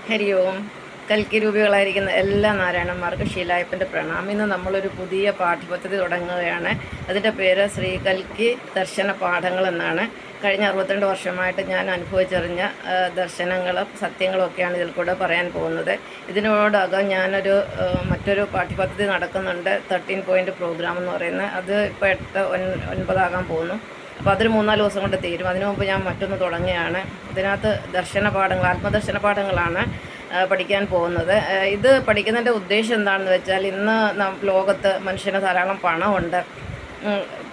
ഹരി ഓം. കൽക്കി രൂപികളായിരിക്കുന്ന എല്ലാ നാരായണന്മാർക്കും ശീലായപ്പൻ്റെ പ്രണാമം. ഇന്ന് നമ്മളൊരു പുതിയ പാഠ്യപദ്ധതി തുടങ്ങുകയാണ്. അതിൻ്റെ പേര് ശ്രീ കൽക്കി ദർശന പാഠങ്ങൾ എന്നാണ്. കഴിഞ്ഞ 62 വർഷമായിട്ട് ഞാൻ അനുഭവിച്ചറിഞ്ഞ ദർശനങ്ങളും സത്യങ്ങളും ഒക്കെയാണ് ഇതിൽ കൂടെ പറയാൻ പോകുന്നത്. ഇതിനോടകം ഞാനൊരു മറ്റൊരു പാഠ്യപദ്ധതി നടക്കുന്നുണ്ട്, 13 പോയിൻ്റ് പ്രോഗ്രാം എന്ന് പറയുന്നത്. അത് ഇപ്പോൾ 8-9 പോകുന്നു. അപ്പോൾ അതൊരു 3-4 ദിവസം കൊണ്ട് തീരും. അതിനു മുമ്പ് ഞാൻ മറ്റൊന്ന് തുടങ്ങുകയാണ്. ഇതിനകത്ത് ദർശന പാഠങ്ങൾ, ആത്മദർശന പാഠങ്ങളാണ് പഠിക്കാൻ പോകുന്നത്. ഇത് പഠിക്കുന്നതിൻ്റെ ഉദ്ദേശം എന്താണെന്ന് വെച്ചാൽ, ഇന്ന് ലോകത്ത് മനുഷ്യന് ധാരാളം പണമുണ്ട്,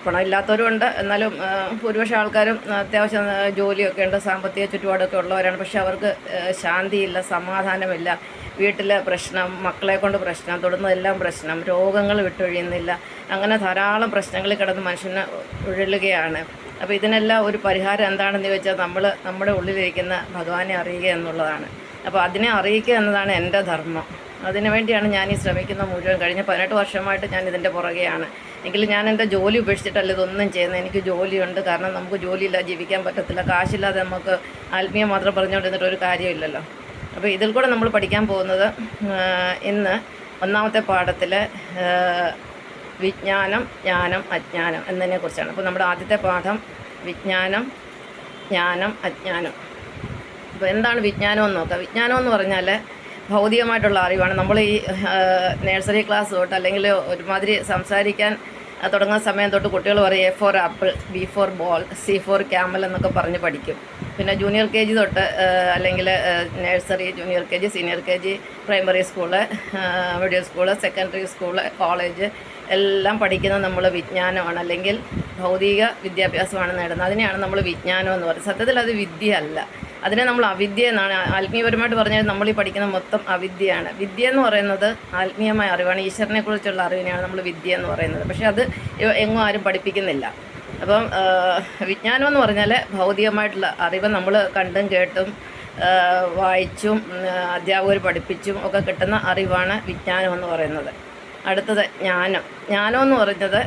പണമില്ലാത്തവരുമുണ്ട്. എന്നാലും ഭൂരിപക്ഷം ആൾക്കാരും അത്യാവശ്യം ജോലിയൊക്കെ ഉണ്ട്, സാമ്പത്തിക ചുറ്റുപാടൊക്കെ ഉള്ളവരാണ്. പക്ഷെ അവർക്ക് ശാന്തിയില്ല, സമാധാനമില്ല, വീട്ടിലെ പ്രശ്നം, മക്കളെ കൊണ്ട് പ്രശ്നം, തൊടുന്നതെല്ലാം പ്രശ്നം, രോഗങ്ങൾ വിട്ടൊഴിയുന്നില്ല. അങ്ങനെ ധാരാളം പ്രശ്നങ്ങളിൽ കിടന്ന് മനുഷ്യന് ഉഴലുകയാണ്. അപ്പോൾ ഇതിനെല്ലാം ഒരു പരിഹാരം എന്താണെന്ന് ചോദിച്ചാൽ, നമ്മുടെ ഉള്ളിലിരിക്കുന്ന ഭഗവാനെ അറിയുക എന്നുള്ളതാണ്. അപ്പോൾ അതിനെ അറിയിക്കുക എന്നതാണ് എൻ്റെ ധർമ്മം. അതിനു വേണ്ടിയാണ് ഞാൻ ഈ ശ്രമിക്കുന്ന മുഴുവൻ. കഴിഞ്ഞ 18 വർഷമായിട്ട് ഞാൻ ഇതിൻ്റെ പുറകെയാണ്. എങ്കിലും ഞാൻ എൻ്റെ ജോലി ഉപേക്ഷിച്ചിട്ടല്ല ഇതൊന്നും ചെയ്യുന്നത്. എനിക്ക് ജോലിയുണ്ട്. കാരണം നമുക്ക് ജോലിയില്ല, ജീവിക്കാൻ പറ്റത്തില്ല. കാശില്ലാതെ നമുക്ക് ആത്മീയം മാത്രം പറഞ്ഞുകൊണ്ടിരുന്നിട്ട് ഒരു കാര്യമില്ലല്ലോ. അപ്പോൾ ഇതിൽ കൂടെ നമ്മൾ പഠിക്കാൻ പോകുന്നത്, ഇന്ന് ഒന്നാമത്തെ പാഠത്തിൽ വിജ്ഞാനം, ജ്ഞാനം, അജ്ഞാനം എന്നതിനെക്കുറിച്ചാണ്. അപ്പോൾ നമ്മുടെ ആദ്യത്തെ പാഠം വിജ്ഞാനം, ജ്ഞാനം, അജ്ഞാനം. അപ്പോൾ എന്താണ് വിജ്ഞാനം എന്ന് നോക്കാം. വിജ്ഞാനം എന്ന് പറഞ്ഞാൽ ഭൗതികമായിട്ടുള്ള അറിവാണ്. നമ്മൾ ഈ നഴ്സറി ക്ലാസ് തൊട്ട്, അല്ലെങ്കിൽ ഒരുമാതിരി സംസാരിക്കാൻ തുടങ്ങുന്ന സമയം തൊട്ട് കുട്ടികൾ പറയും A for apple, B for ball, C for camel എന്നൊക്കെ പറഞ്ഞ് പഠിക്കും. പിന്നെ ജൂനിയർ KG തൊട്ട്, അല്ലെങ്കിൽ nursery, junior KG, senior KG, primary school, middle school, secondary school, college എല്ലാം പഠിക്കുന്നത് നമ്മൾ വിജ്ഞാനമാണ്, അല്ലെങ്കിൽ ഭൗതിക വിദ്യാഭ്യാസമാണ് നേടുന്നത്. അതിനെയാണ് നമ്മൾ വിജ്ഞാനം എന്ന് പറയുന്നത്. സത്യത്തിൽ അത് വിദ്യ അല്ല, അതിനെ നമ്മൾ അവിദ്യ എന്നാണ് ആത്മീയപരമായിട്ട് പറഞ്ഞാൽ. നമ്മൾ ഈ പഠിക്കുന്ന മൊത്തം അവിദ്യയാണ്. വിദ്യ എന്ന് പറയുന്നത് ആത്മീയമായ അറിവാണ്, ഈശ്വരനെ കുറിച്ചുള്ള അറിവിനെയാണ് നമ്മൾ വിദ്യ എന്ന് പറയുന്നത്. പക്ഷേ അത് എങ്ങും ആരും പഠിപ്പിക്കുന്നില്ല. അപ്പം വിജ്ഞാനം എന്ന് പറഞ്ഞാൽ ഭൗതികമായിട്ടുള്ള അറിവ് നമ്മൾ കണ്ടും കേട്ടും വായിച്ചും അധ്യാപകർ പഠിപ്പിച്ചും ഒക്കെ കിട്ടുന്ന അറിവാണ് വിജ്ഞാനം എന്ന് പറയുന്നത്. അടുത്തത് ജ്ഞാനം. ജ്ഞാനം എന്ന് പറയുന്നത്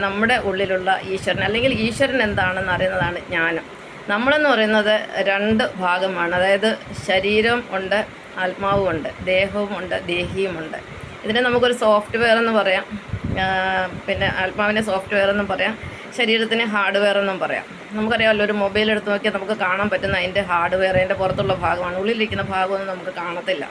നമ്മുടെ ഉള്ളിലുള്ള ഈശ്വരൻ, അല്ലെങ്കിൽ ഈശ്വരൻ എന്താണെന്ന് അറിയുന്നതാണ് ജ്ഞാനം. നമ്മളെന്ന് പറയുന്നത് 2 ഭാഗമാണ്. അതായത് ശരീരം ഉണ്ട്, ആത്മാവും ഉണ്ട്, ദേഹവും ഉണ്ട്, ദേഹിയുമുണ്ട്. ഇതിനെ നമുക്കൊരു സോഫ്റ്റ്വെയർ എന്ന് പറയാം. പിന്നെ ആത്മാവിനെ സോഫ്റ്റ്വെയർ എന്നും പറയാം, ശരീരത്തിന് ഹാർഡ്വെയർ എന്നും പറയാം. നമുക്കറിയാമല്ലോ, ഒരു മൊബൈൽ എടുത്ത് നോക്കിയാൽ നമുക്ക് കാണാൻ പറ്റുന്ന അതിൻ്റെ ഹാർഡ്വെയർ, അതിൻ്റെ പുറത്തുള്ള ഭാഗമാണ്. ഉള്ളിലിരിക്കുന്ന ഭാഗമൊന്നും നമുക്ക് കാണത്തില്ല.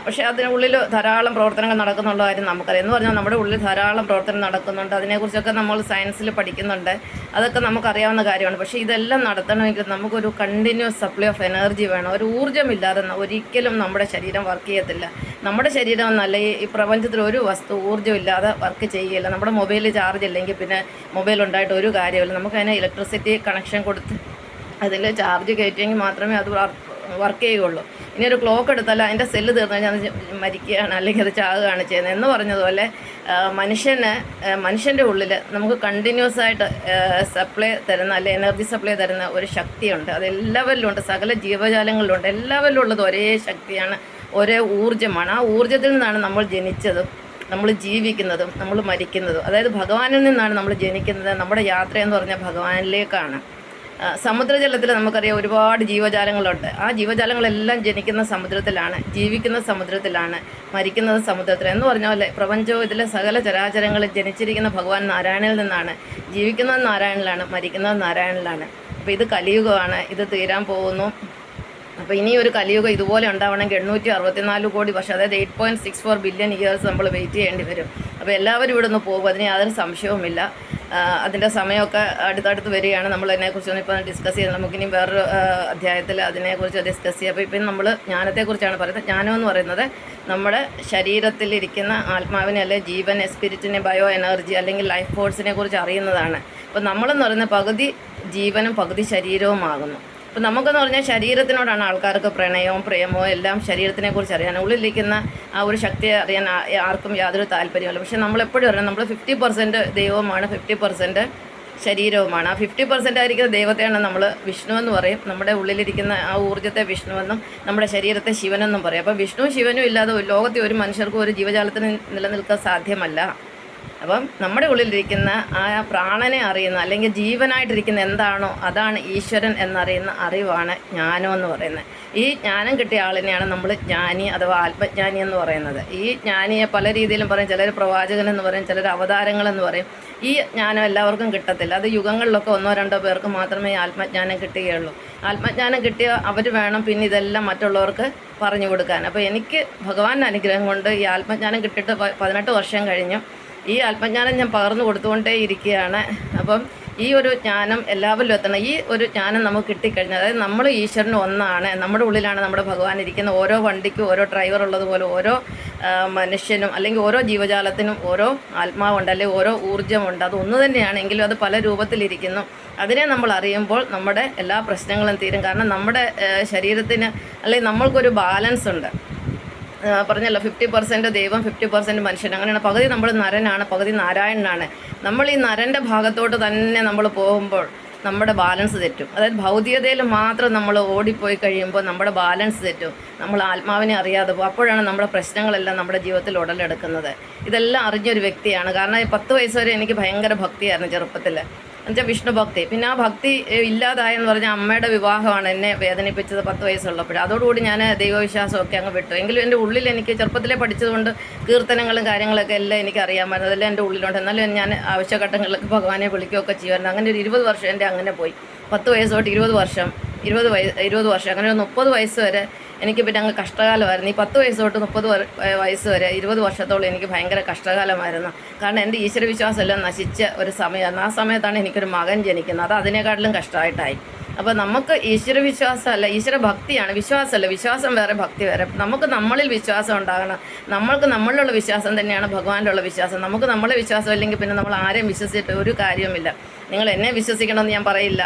പക്ഷേ അതിനുള്ളിൽ ധാരാളം പ്രവർത്തനങ്ങൾ നടക്കുന്നുള്ള കാര്യം നമുക്കറിയാം. എന്ന് പറഞ്ഞാൽ നമ്മുടെ ഉള്ളിൽ ധാരാളം പ്രവർത്തനം നടക്കുന്നുണ്ട്. അതിനെക്കുറിച്ചൊക്കെ നമ്മൾ സയൻസിൽ പഠിക്കുന്നുണ്ട്. അതൊക്കെ നമുക്കറിയാവുന്ന കാര്യമാണ്. പക്ഷേ ഇതെല്ലാം നടത്തണമെങ്കിൽ നമുക്കൊരു കണ്ടിന്യൂസ് സപ്ലൈ ഓഫ് എനർജി വേണം. ഒരു ഊർജ്ജമില്ലാതെ ഒരിക്കലും നമ്മുടെ ശരീരം വർക്ക് ചെയ്യത്തില്ല. നമ്മുടെ ശരീരം എന്നല്ല, ഈ പ്രപഞ്ചത്തിൽ ഒരു വസ്തു ഊർജ്ജമില്ലാതെ വർക്ക് ചെയ്യുകയില്ല. നമ്മുടെ മൊബൈലിൽ ചാർജ് ഇല്ലെങ്കിൽ പിന്നെ മൊബൈൽ ഉണ്ടായിട്ട് ഒരു കാര്യമില്ല. നമുക്കതിനെ ഇലക്ട്രിസിറ്റി കണക്ഷൻ കൊടുത്ത് അതിൽ ചാർജ് കയറ്റിയെങ്കിൽ മാത്രമേ അത് വർക്ക് ചെയ്യുകയുള്ളൂ. ഇനി ഒരു ക്ലോക്ക് എടുത്താൽ അതിൻ്റെ സെല്ല് തീർന്നു കഴിഞ്ഞാൽ അത് മരിക്കുകയാണ്, അല്ലെങ്കിൽ അത് ചാകുകയാണ് ചെയ്യുന്നത്. എന്ന് പറഞ്ഞതുപോലെ മനുഷ്യൻ്റെ ഉള്ളിൽ നമുക്ക് കണ്ടിന്യൂസ് ആയിട്ട് സപ്ലൈ തരുന്ന, അല്ലെങ്കിൽ എനർജി സപ്ലൈ തരുന്ന ഒരു ശക്തിയുണ്ട്. അത് എല്ലാവരിലും ഉണ്ട്, സകല ജീവജാലങ്ങളിലുണ്ട്. എല്ലാവരിലും ഉള്ളത് ഒരേ ശക്തിയാണ്, ഒരേ ഊർജ്ജമാണ്. ആ ഊർജ്ജത്തിൽ നിന്നാണ് നമ്മൾ ജനിച്ചതും നമ്മൾ ജീവിക്കുന്നതും നമ്മൾ മരിക്കുന്നതും. അതായത് ഭഗവാനിൽ നിന്നാണ് നമ്മൾ ജനിക്കുന്നത്. നമ്മുടെ യാത്രയെന്ന് പറഞ്ഞാൽ ഭഗവാനിലേക്കാണ്. സമുദ്രജലത്തിൽ നമുക്കറിയാം ഒരുപാട് ജീവജാലങ്ങളുണ്ട്. ആ ജീവജാലങ്ങളെല്ലാം ജനിക്കുന്ന സമുദ്രത്തിലാണ്, ജീവിക്കുന്ന സമുദ്രത്തിലാണ്, മരിക്കുന്നത് സമുദ്രത്തിൽ. എന്ന് പറഞ്ഞ പോലെ പ്രപഞ്ചവും ഇതിലെ സകല ചരാചരങ്ങളിൽ ജനിച്ചിരിക്കുന്ന ഭഗവാൻ നാരായണനിൽ നിന്നാണ്, ജീവിക്കുന്നത് നാരായണനിലാണ്, മരിക്കുന്നത് നാരായണനിലാണ്. അപ്പോൾ ഇത് കലിയുഗമാണ്, ഇത് തീരാൻ പോകുന്നു. അപ്പോൾ ഇനി ഒരു കലിയുഗം ഇതുപോലെ ഉണ്ടാവണമെങ്കിൽ 864 കോടി വർഷം, അതായത് 8.64 ബില്യൺ ഇയേഴ്സ് നമ്മൾ വെയിറ്റ് ചെയ്യേണ്ടി വരും. അപ്പോൾ എല്ലാവരും ഇവിടെ നിന്ന് പോകും, അതിന് യാതൊരു സംശയവുമില്ല. അതിൻ്റെ സമയമൊക്കെ അടുത്തടുത്ത് വരികയാണ്. നമ്മൾ അതിനെക്കുറിച്ചൊന്നും ഇപ്പോൾ ഡിസ്കസ് ചെയ്യുന്നത്. നമുക്കിനി വേറൊരു അധ്യായത്തിൽ അതിനെക്കുറിച്ച് ഡിസ്കസ് ചെയ്യാം. അപ്പോൾ ഇപ്പം നമ്മൾ ജ്ഞാനത്തെക്കുറിച്ചാണ് പറയുന്നത്. ജ്ഞാനം എന്ന് പറയുന്നത് നമ്മുടെ ശരീരത്തിലിരിക്കുന്ന ആത്മാവിനെ, അല്ലെങ്കിൽ ജീവൻ, സ്പിരിറ്റിനെ, ബയോ എനർജി അല്ലെങ്കിൽ ലൈഫ് ഫോഴ്സിനെ കുറിച്ച് അറിയുന്നതാണ്. അപ്പോൾ നമ്മളെന്ന് പറയുന്നത് പകുതി ജീവനും പകുതി ശരീരവുമാകുന്നു. അപ്പോൾ നമുക്കെന്ന് പറഞ്ഞാൽ ശരീരത്തിനോടാണ് ആൾക്കാർക്ക് പ്രണയവും പ്രേമവും എല്ലാം ശരീരത്തിനെക്കുറിച്ച് അറിയാൻ. ഉള്ളിലിരിക്കുന്ന ആ ഒരു ശക്തിയെ അറിയാൻ ആർക്കും യാതൊരു താല്പര്യമില്ല. പക്ഷേ നമ്മളെപ്പോഴും അറിയാം, നമ്മൾ 50% ദൈവവുമാണ്, 50% ശരീരവുമാണ്. ആ 50% ആയിരിക്കുന്ന ദൈവത്തെയാണ് നമ്മൾ വിഷ്ണു എന്ന് പറയും. നമ്മുടെ ഉള്ളിലിരിക്കുന്ന ആ ഊർജ്ജത്തെ വിഷ്ണുവെന്നും നമ്മുടെ ശരീരത്തെ ശിവനെന്നും പറയും. അപ്പോൾ വിഷ്ണു ശിവനും ഇല്ലാതെ ലോകത്തെ ഒരു മനുഷ്യർക്കും ഒരു ജീവജാലത്തിന് നിലനിൽക്കാൻ സാധ്യമല്ല. അപ്പം നമ്മുടെ ഉള്ളിലിരിക്കുന്ന ആ പ്രാണനെ അറിയുന്ന അല്ലെങ്കിൽ ജീവനായിട്ടിരിക്കുന്ന എന്താണോ അതാണ് ഈശ്വരൻ എന്നറിയുന്ന അറിവാണ് ജ്ഞാനം എന്ന് പറയുന്നത്. ഈ ജ്ഞാനം കിട്ടിയ ആളിനെയാണ് നമ്മൾ ജ്ഞാനി അഥവാ ആത്മജ്ഞാനി എന്ന് പറയുന്നത്. ഈ ജ്ഞാനിയെ പല രീതിയിലും പറയും. ചിലർ പ്രവാചകൻ എന്ന് പറയും, ചിലർ അവതാരങ്ങളെന്ന് പറയും. ഈ ജ്ഞാനം എല്ലാവർക്കും കിട്ടത്തില്ല. അത് യുഗങ്ങളിലൊക്കെ 1-2 പേർക്ക് മാത്രമേ ഈ ആത്മജ്ഞാനം കിട്ടുകയുള്ളൂ. ആത്മജ്ഞാനം കിട്ടിയ അവർ വേണം പിന്നെ ഇതെല്ലാം മറ്റുള്ളവർക്ക് പറഞ്ഞു കൊടുക്കാൻ. അപ്പോൾ എനിക്ക് ഭഗവാന്റെ അനുഗ്രഹം കൊണ്ട് ഈ ആത്മജ്ഞാനം കിട്ടിയിട്ട് 18 വർഷം കഴിഞ്ഞു. ഈ ആത്മജ്ഞാനം ഞാൻ പകർന്നു കൊടുത്തുകൊണ്ടേ ഇരിക്കുകയാണ്. അപ്പം ഈ ഒരു ജ്ഞാനം എല്ലാവരിലും എത്തണം. ഈ ഒരു ജ്ഞാനം നമുക്ക് കിട്ടിക്കഴിഞ്ഞാൽ, അതായത് നമ്മൾ ഈശ്വരന് ഒന്നാണ്, നമ്മുടെ ഉള്ളിലാണ് നമ്മുടെ ഭഗവാൻ ഇരിക്കുന്ന. ഓരോ വണ്ടിക്കും ഓരോ ഡ്രൈവർ ഉള്ളതുപോലെ ഓരോ മനുഷ്യനും അല്ലെങ്കിൽ ഓരോ ജീവജാലത്തിനും ഓരോ ആത്മാവുണ്ട്, അല്ലെങ്കിൽ ഓരോ ഊർജ്ജമുണ്ട്. അത് ഒന്ന് തന്നെയാണെങ്കിലും അത് പല രൂപത്തിലിരിക്കുന്നു. അതിനെ നമ്മൾ അറിയുമ്പോൾ നമ്മുടെ എല്ലാ പ്രശ്നങ്ങളും തീരും. കാരണം നമ്മുടെ ശരീരത്തിന് അല്ലെങ്കിൽ നമ്മൾക്കൊരു ബാലൻസ് ഉണ്ട്. പറഞ്ഞല്ലോ 50% ദൈവം 50% മനുഷ്യൻ. അങ്ങനെയാണ്. പകുതി നമ്മൾ നരനാണ്, പകുതി നാരായണനാണ്. നമ്മൾ ഈ നരൻ്റെ ഭാഗത്തോട്ട് തന്നെ നമ്മൾ പോകുമ്പോൾ നമ്മുടെ ബാലൻസ് തെറ്റും. അതായത് ഭൗതികതയിൽ മാത്രം നമ്മൾ ഓടിപ്പോയി കഴിയുമ്പോൾ നമ്മുടെ ബാലൻസ് തെറ്റും. നമ്മൾ ആത്മാവിനെ അറിയാതെ പോകും. അപ്പോഴാണ് നമ്മുടെ പ്രശ്നങ്ങളെല്ലാം നമ്മുടെ ജീവിതത്തിൽ ഉടലെടുക്കുന്നത്. ഇതെല്ലാം അറിഞ്ഞൊരു വ്യക്തിയാണ്. കാരണം 10 വയസ്സ് വരെ എനിക്ക് ഭയങ്കര ഭക്തിയായിരുന്നു ചെറുപ്പത്തിൽ. എന്നുവെച്ചാൽ വിഷ്ണു ഭക്തി. പിന്നെ ആ ഭക്തി ഇല്ലാതായെന്ന് പറഞ്ഞാൽ അമ്മയുടെ വിവാഹമാണ് എന്നെ വേദനിപ്പിച്ചത് 10 വയസ്സുള്ളപ്പോൾ. അതോടുകൂടി ഞാൻ ദൈവവിശ്വാസമൊക്കെ അങ്ങ് വിട്ടു. എങ്കിലും എൻ്റെ ഉള്ളിൽ എനിക്ക് ചെറുപ്പത്തിലേ പഠിച്ചതുകൊണ്ട് കീർത്തനങ്ങളും കാര്യങ്ങളൊക്കെ എല്ലാം എനിക്ക് അറിയാമായിരുന്നു. അതെല്ലാം എൻ്റെ ഉള്ളിലുണ്ട്. എന്നാലും ഞാൻ ആവശ്യഘട്ടങ്ങളിലൊക്കെ ഭഗവാനെ വിളിക്കുകയൊക്കെ ചെയ്യുമായിരുന്നു. അങ്ങനെ ഒരു 20 വർഷം എൻ്റെ അങ്ങനെ പോയി. 10 വയസ്സ് തൊട്ട് 20 വർഷം അങ്ങനെ ഒരു 30 വയസ്സ് വരെ എനിക്ക് പിന്നെ അങ്ങ് കഷ്ടകാലമായിരുന്നു. ഈ 10 വയസ്സ് തൊട്ട് 30 വയസ്സ് വരെ 20 വർഷത്തോളം എനിക്ക് ഭയങ്കര കഷ്ടകാലമായിരുന്നു. കാരണം എൻ്റെ ഈശ്വരവിശ്വാസം എല്ലാം നശിച്ച ഒരു സമയമാണ്. ആ സമയത്താണ് എനിക്കൊരു മകൻ ജനിക്കുന്നത്. അത് അതിനേക്കാട്ടിലും കഷ്ടമായിട്ടായി. അപ്പോൾ നമുക്ക് ഈശ്വരവിശ്വാസമല്ല, ഈശ്വര ഭക്തിയാണ്, വിശ്വാസമല്ല. വിശ്വാസം വേറെ, ഭക്തി വേറെ. നമുക്ക് നമ്മളിൽ വിശ്വാസം ഉണ്ടാകണം. നമ്മൾക്ക് നമ്മളിലുള്ള വിശ്വാസം തന്നെയാണ് ഭഗവാനിലുള്ള വിശ്വാസം. നമുക്ക് നമ്മളെ വിശ്വാസം ഇല്ലെങ്കിൽ പിന്നെ നമ്മൾ ആരെയും വിശ്വസിച്ചിട്ട് ഒരു കാര്യവുമില്ല. നിങ്ങൾ എന്നെ വിശ്വസിക്കണമെന്ന് ഞാൻ പറയില്ല,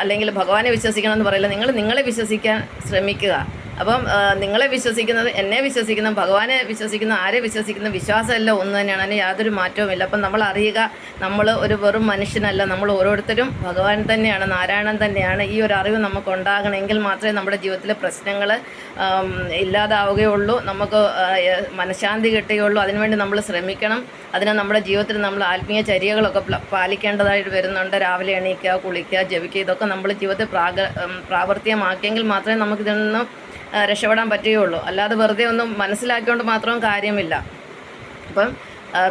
അല്ലെങ്കിൽ ഭഗവാനെ വിശ്വസിക്കണമെന്ന് പറയില്ല. നിങ്ങൾ നിങ്ങളെ വിശ്വസിക്കാൻ ശ്രമിക്കുക. അപ്പം നിങ്ങളെ വിശ്വസിക്കുന്നത്, എന്നെ വിശ്വസിക്കുന്ന, ഭഗവാനെ വിശ്വസിക്കുന്ന, ആരെ വിശ്വസിക്കുന്ന, വിശ്വാസമെല്ലാം ഒന്ന് തന്നെയാണ്. അതിന് യാതൊരു മാറ്റവുമില്ല. അപ്പം നമ്മൾ അറിയുക, നമ്മൾ ഒരു വെറും മനുഷ്യനല്ല. നമ്മൾ ഓരോരുത്തരും ഭഗവാൻ തന്നെയാണ്, നാരായണൻ തന്നെയാണ്. ഈ ഒരു അറിവ് നമുക്ക് ഉണ്ടാകണമെങ്കിൽ മാത്രമേ നമ്മുടെ ജീവിതത്തിലെ പ്രശ്നങ്ങൾ ഇല്ലാതാവുകയുള്ളൂ, നമുക്ക് മനഃശാന്തി കിട്ടുകയുള്ളൂ. അതിനുവേണ്ടി നമ്മൾ ശ്രമിക്കണം. അതിന് നമ്മുടെ ജീവിതത്തിൽ നമ്മൾ ആത്മീയ ചര്യകളൊക്കെ പാലിക്കേണ്ടതായിട്ട് വരുന്നുണ്ട്. രാവിലെ എണീക്കുക, കുളിക്കുക, ജപിക്കുക, ഇതൊക്കെ നമ്മൾ ജീവിതത്തിൽ പ്രാവർത്തികമാക്കിയെങ്കിൽ മാത്രമേ നമുക്കിതിൽ നിന്നും രക്ഷപ്പെടാൻ പറ്റുകയുള്ളൂ. അല്ലാതെ വെറുതെ ഒന്നും മനസ്സിലാക്കിക്കൊണ്ട് മാത്രം കാര്യമില്ല. അപ്പം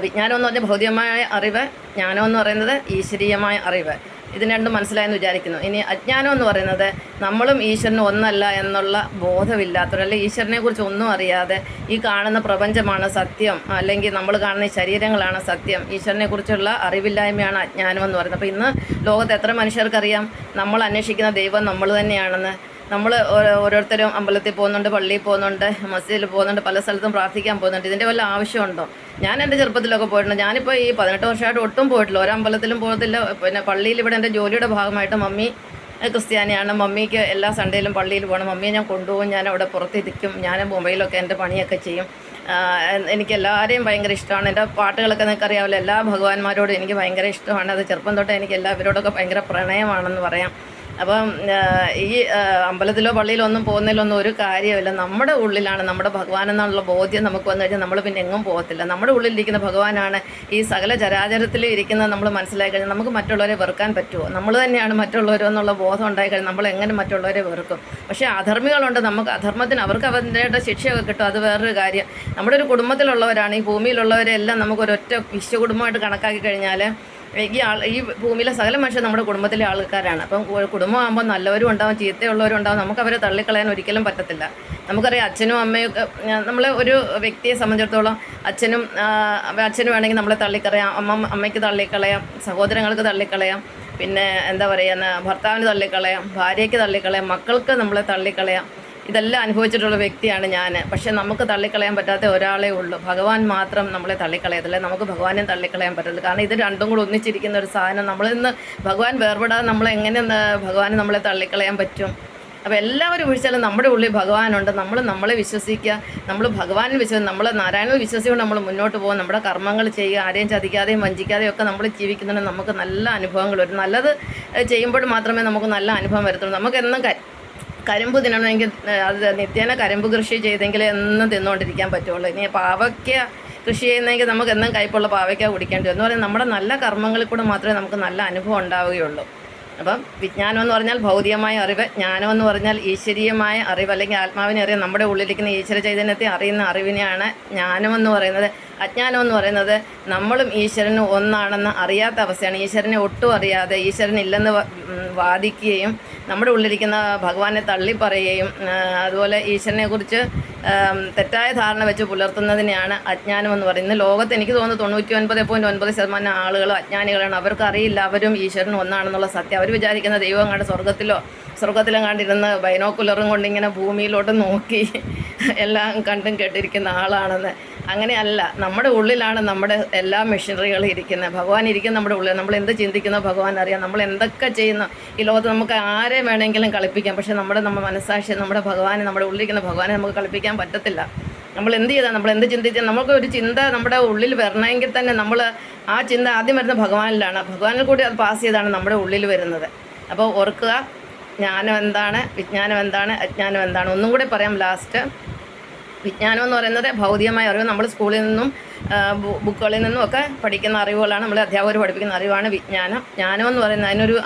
വിജ്ഞാനം എന്ന് പറഞ്ഞാൽ ഭൗതികമായ അറിവ്, ജ്ഞാനം എന്ന് പറയുന്നത് ഈശ്വരീയമായ അറിവ്. ഇതിന് രണ്ടും മനസ്സിലായെന്ന് വിചാരിക്കുന്നു. ഇനി അജ്ഞാനം എന്ന് പറയുന്നത് നമ്മളും ഈശ്വരനും ഒന്നല്ല എന്നുള്ള ബോധമില്ലാത്തവർ, അല്ലെങ്കിൽ ഈശ്വരനെക്കുറിച്ച് ഒന്നും അറിയാതെ ഈ കാണുന്ന പ്രപഞ്ചമാണ് സത്യം, അല്ലെങ്കിൽ നമ്മൾ കാണുന്ന ഈ ശരീരങ്ങളാണ് സത്യം, ഈശ്വരനെക്കുറിച്ചുള്ള അറിവില്ലായ്മയാണ് അജ്ഞാനം എന്ന് പറയുന്നത്. അപ്പോൾ ഇന്ന് ലോകത്ത് എത്ര മനുഷ്യർക്കറിയാം നമ്മൾ അന്വേഷിക്കുന്ന ദൈവം നമ്മൾ തന്നെയാണെന്ന്? നമ്മൾ ഓരോരുത്തരും അമ്പലത്തിൽ പോകുന്നുണ്ട്, പള്ളിയിൽ പോകുന്നുണ്ട്, മസ്ജിദിൽ പോകുന്നുണ്ട്, പല സ്ഥലത്തും പ്രാർത്ഥിക്കാൻ പോകുന്നുണ്ട്. ഇതിൻ്റെ വല്ല ആവശ്യമുണ്ടോ? ഞാൻ എൻ്റെ ചെറുപ്പത്തിലൊക്കെ പോയിട്ടുണ്ട്. ഞാനിപ്പോൾ ഈ 18 വർഷമായിട്ട് ഒട്ടും പോയിട്ടില്ല, ഒരമ്പലത്തിലും പോകത്തില്ല. പിന്നെ പള്ളിയിൽ ഇവിടെ എൻ്റെ ജോലിയുടെ ഭാഗമായിട്ട് മമ്മി ക്രിസ്ത്യാനിയാണ്. മമ്മിക്ക് എല്ലാ സൺഡേയിലും പള്ളിയിൽ പോകണം. മമ്മിയെ ഞാൻ കൊണ്ടുപോകും. ഞാൻ അവിടെ പുറത്തിരിക്കും. ഞാൻ മൊബൈലൊക്കെ എൻ്റെ പണിയൊക്കെ ചെയ്യും. എനിക്ക് എല്ലാവരെയും ഭയങ്കര ഇഷ്ടമാണ്. എൻ്റെ പാട്ടുകളൊക്കെ നിങ്ങൾക്കറിയാമല്ലോ. എല്ലാ ഭഗവാന്മാരോടും എനിക്ക് ഭയങ്കര ഇഷ്ടമാണ്. അത് ചെറുപ്പം തൊട്ടേ എനിക്ക് എല്ലാവരോടൊക്കെ ഭയങ്കര പ്രണയമാണെന്ന് പറയാം. അപ്പം ഈ അമ്പലത്തിലോ പള്ളിയിലോ ഒന്നും പോകുന്നതിലൊന്നും ഒരു കാര്യമില്ല. നമ്മുടെ ഉള്ളിലാണ് നമ്മുടെ ഭഗവാൻ എന്നുള്ള ബോധ്യം നമുക്ക് വന്നു കഴിഞ്ഞാൽ നമ്മൾ പിന്നെ എങ്ങും പോകത്തില്ല. നമ്മുടെ ഉള്ളിലിരിക്കുന്ന ഭഗവാനാണ് ഈ സകല ചരാചരത്തിൽ ഇരിക്കുന്നത് നമ്മൾ മനസ്സിലാക്കി കഴിഞ്ഞാൽ നമുക്ക് മറ്റുള്ളവരെ വെറുക്കാൻ പറ്റുമോ? നമ്മൾ തന്നെയാണ് മറ്റുള്ളവരെന്നുള്ള ബോധം ഉണ്ടായി കഴിഞ്ഞാൽ നമ്മൾ എങ്ങനെ മറ്റുള്ളവരെ വെറുക്കും? പക്ഷേ അധർമ്മികളുണ്ട്. നമുക്ക് അധർമ്മത്തിന് അവർക്ക് അവരുടെ ശിക്ഷയൊക്കെ കിട്ടും, അത് വേറൊരു കാര്യം. നമ്മുടെ ഒരു കുടുംബത്തിലുള്ളവരാണ്, ഈ ഭൂമിയിലുള്ളവരെല്ലാം നമുക്കൊരൊറ്റ വിശ്വകുടുംബമായിട്ട് കണക്കാക്കി കഴിഞ്ഞാൽ ഈ ഭൂമിയിലെ സകല മനുഷ്യർ നമ്മുടെ കുടുംബത്തിലെ ആൾക്കാരാണ്. അപ്പം കുടുംബമാകുമ്പോൾ നല്ലവരും ഉണ്ടാവും, ചീത്തയുള്ളവരും ഉണ്ടാവും. നമുക്കവരെ തള്ളിക്കളയാൻ ഒരിക്കലും പറ്റത്തില്ല. നമുക്കറിയാം അച്ഛനും അമ്മയൊക്കെ, നമ്മളെ ഒരു വ്യക്തിയെ സംബന്ധിച്ചിടത്തോളം അച്ഛനും വേണമെങ്കിൽ നമ്മളെ തള്ളിക്കളയാം, അമ്മയ്ക്ക് തള്ളിക്കളയാം, സഹോദരങ്ങൾക്ക് തള്ളിക്കളയാം, പിന്നെ എന്താ പറയുക, ഭർത്താവിന് തള്ളിക്കളയാം, ഭാര്യയ്ക്ക് തള്ളിക്കളയാം, മക്കൾക്ക് നമ്മളെ തള്ളിക്കളയാം. ഇതെല്ലാം അനുഭവിച്ചിട്ടുള്ള വ്യക്തിയാണ് ഞാൻ. പക്ഷേ നമുക്ക് തള്ളിക്കളയാൻ പറ്റാത്ത ഒരാളേ ഉള്ളൂ, ഭഗവാൻ മാത്രം നമ്മളെ തള്ളിക്കളയത്തില്ല. നമുക്ക് ഭഗവാനെ തള്ളിക്കളയാൻ പറ്റത്തില്ല. കാരണം ഇത് രണ്ടും കൂടെ ഒന്നിച്ചിരിക്കുന്ന ഒരു സാധനം. നമ്മളിൽ നിന്ന് ഭഗവാൻ വേർപെടാതെ നമ്മളെങ്ങനെ ഭഗവാനെ നമ്മളെ തള്ളിക്കളയാൻ പറ്റും? അപ്പോൾ എല്ലാവരും വിളിച്ചാലും നമ്മുടെ ഉള്ളിൽ ഭഗവാനുണ്ട്. നമ്മൾ നമ്മളെ വിശ്വസിക്കുക, നമ്മൾ ഭഗവാനിൽ വിശ്വസിക്കുക, നമ്മൾ നാരായണനിൽ വിശ്വസിച്ചുകൊണ്ട് നമ്മൾ മുന്നോട്ട് പോകും. നമ്മുടെ കർമ്മങ്ങൾ ചെയ്യുക, ആരെയും ചതിക്കാതെയും വഞ്ചിക്കാതെയും ഒക്കെ നമ്മൾ ജീവിക്കുന്നുണ്ട്. നമുക്ക് നല്ല അനുഭവങ്ങൾ വരും. നല്ലത് ചെയ്യുമ്പോൾ മാത്രമേ നമുക്ക് നല്ല അനുഭവം വരത്തുള്ളൂ. നമുക്കെന്നും കരിമ്പ് തിന്നണമെങ്കിൽ അത് നിത്യേന കരിമ്പ് കൃഷി ചെയ്തെങ്കിൽ എന്നും തിന്നുകൊണ്ടിരിക്കാൻ പറ്റുള്ളൂ. ഇനി പാവയ്ക്ക കൃഷി ചെയ്യുന്നെങ്കിൽ നമുക്ക് എന്നും കയ്പുള്ള പാവയ്ക്ക കുടിക്കേണ്ടി വരും എന്ന് പറയുന്നത് നമ്മുടെ നല്ല കർമ്മങ്ങളിൽ കൂടെ മാത്രമേ നമുക്ക് നല്ല അനുഭവം ഉണ്ടാവുകയുള്ളൂ. അപ്പം വിജ്ഞാനം എന്ന് പറഞ്ഞാൽ ഭൗതികമായ അറിവ്, ജ്ഞാനം എന്ന് പറഞ്ഞാൽ ഈശ്വരീയമായ അറിവ് അല്ലെങ്കിൽ ആത്മാവിനെ അറിയാൻ നമ്മുടെ ഉള്ളിലിരിക്കുന്ന ഈശ്വര ചൈതന്യത്തെ അറിയുന്ന അറിവിനെയാണ് ജ്ഞാനമെന്ന് പറയുന്നത്. അജ്ഞാനം എന്ന് പറയുന്നത് നമ്മളും ഈശ്വരനും ഒന്നാണെന്ന് അറിയാത്ത അവസ്ഥയാണ്. ഈശ്വരനെ ഒട്ടും അറിയാതെ ഈശ്വരനില്ലെന്ന് വാദിക്കുകയും നമ്മുടെ ഉള്ളിലിരിക്കുന്ന ഭഗവാനെ തള്ളിപ്പറയുകയും അതുപോലെ ഈശ്വരനെക്കുറിച്ച് തെറ്റായ ധാരണ വെച്ച് പുലർത്തുന്നതിനെയാണ് അജ്ഞാനം എന്ന് പറയുന്നത്. ലോകത്ത് എനിക്ക് തോന്നുന്നു 99.9% ആളുകൾ അജ്ഞാനികളാണ്. അവർക്കറിയില്ല അവരും ഈശ്വരനും ഒന്നാണെന്നുള്ള സത്യം. അവർ വിചാരിക്കുന്ന ദൈവം കണ്ട് സ്വർഗത്തിലും കണ്ടിരുന്ന് ബൈനോക്കുലറും കൊണ്ടിങ്ങനെ ഭൂമിയിലോട്ട് നോക്കി എല്ലാം കണ്ടും കേട്ടിരിക്കുന്ന ആളാണെന്ന്. അങ്ങനെയല്ല, നമ്മുടെ ഉള്ളിലാണ് നമ്മുടെ എല്ലാ മെഷീനറികളും ഇരിക്കുന്നത്. ഭഗവാൻ ഇരിക്കുന്ന നമ്മുടെ ഉള്ളിൽ. നമ്മൾ എന്ത് ചിന്തിക്കുന്നോ ഭഗവാൻ അറിയാം. നമ്മൾ എന്തൊക്കെ ചെയ്യുന്നു ഈ ലോകത്ത് നമുക്ക് ആരെ വേണമെങ്കിലും കളിപ്പിക്കാം. പക്ഷേ നമ്മുടെ മനസ്സാക്ഷി നമ്മുടെ ഭഗവാനെ, നമ്മുടെ ഉള്ളിലിരിക്കുന്ന ഭഗവാനെ നമുക്ക് കളിപ്പിക്കാൻ പറ്റത്തില്ല. നമ്മൾ എന്ത് ചെയ്താൽ, നമ്മൾ എന്ത് ചിന്തിച്ചാൽ, നമുക്ക് ഒരു ചിന്ത നമ്മുടെ ഉള്ളിൽ വരണമെങ്കിൽ തന്നെ നമ്മൾ ആ ചിന്ത ആദ്യം വരുന്ന ഭഗവാനിലാണ്. ഭഗവാനിൽ കൂടി അത് പാസ് ചെയ്താണ് നമ്മുടെ ഉള്ളിൽ വരുന്നത്. അപ്പോൾ ഓർക്കുക, ജ്ഞാനം എന്താണ്, വിജ്ഞാനം എന്താണ്, അജ്ഞാനം എന്താണ്. ഒന്നും കൂടെ പറയാം ലാസ്റ്റ്. വിജ്ഞാനം എന്ന് പറയുന്നത് ഭൗതികമായ അറിവ്. നമ്മൾ സ്കൂളിൽ നിന്നും ബുക്കുകളിൽ നിന്നും ഒക്കെ പഠിക്കുന്ന അറിവുകളാണ്, നമ്മൾ അധ്യാപകർ പഠിപ്പിക്കുന്ന അറിവാണ് വിജ്ഞാനം. ജ്ഞാനം എന്ന് പറയുന്നത് അതിനൊരു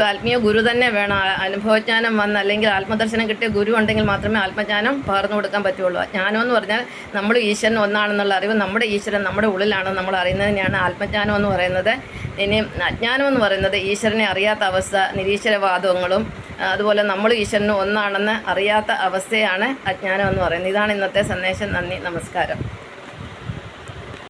ആത്മീയ ഗുരു തന്നെ വേണം. അനുഭവജ്ഞാനം വന്ന് അല്ലെങ്കിൽ ആത്മദർശനം കിട്ടിയ ഗുരു ഉണ്ടെങ്കിൽ മാത്രമേ ആത്മജ്ഞാനം പകർന്നു കൊടുക്കാൻ പറ്റുള്ളൂ. ജ്ഞാനം എന്ന് പറഞ്ഞാൽ നമ്മൾ ഈശ്വരൻ ഒന്നാണെന്നുള്ള അറിവ്, നമ്മുടെ ഈശ്വരൻ നമ്മുടെ ഉള്ളിലാണെന്ന് നമ്മൾ അറിയുന്നതിനെയാണ് ആത്മജ്ഞാനം എന്ന് പറയുന്നത്. ഇനി അജ്ഞാനം എന്ന് പറയുന്നത് ഈശ്വരനെ അറിയാത്ത അവസ്ഥ, നിരീശ്വരവാദങ്ങളും അതുപോലെ നമ്മൾ ഈശ്വരന് ഒന്നാണെന്ന് അറിയാത്ത അവസ്ഥയാണ് അജ്ഞാനം എന്ന് പറയുന്നത്. ഇതാണ് ഇന്നത്തെ സന്ദേശം. നന്ദി, നമസ്കാരം.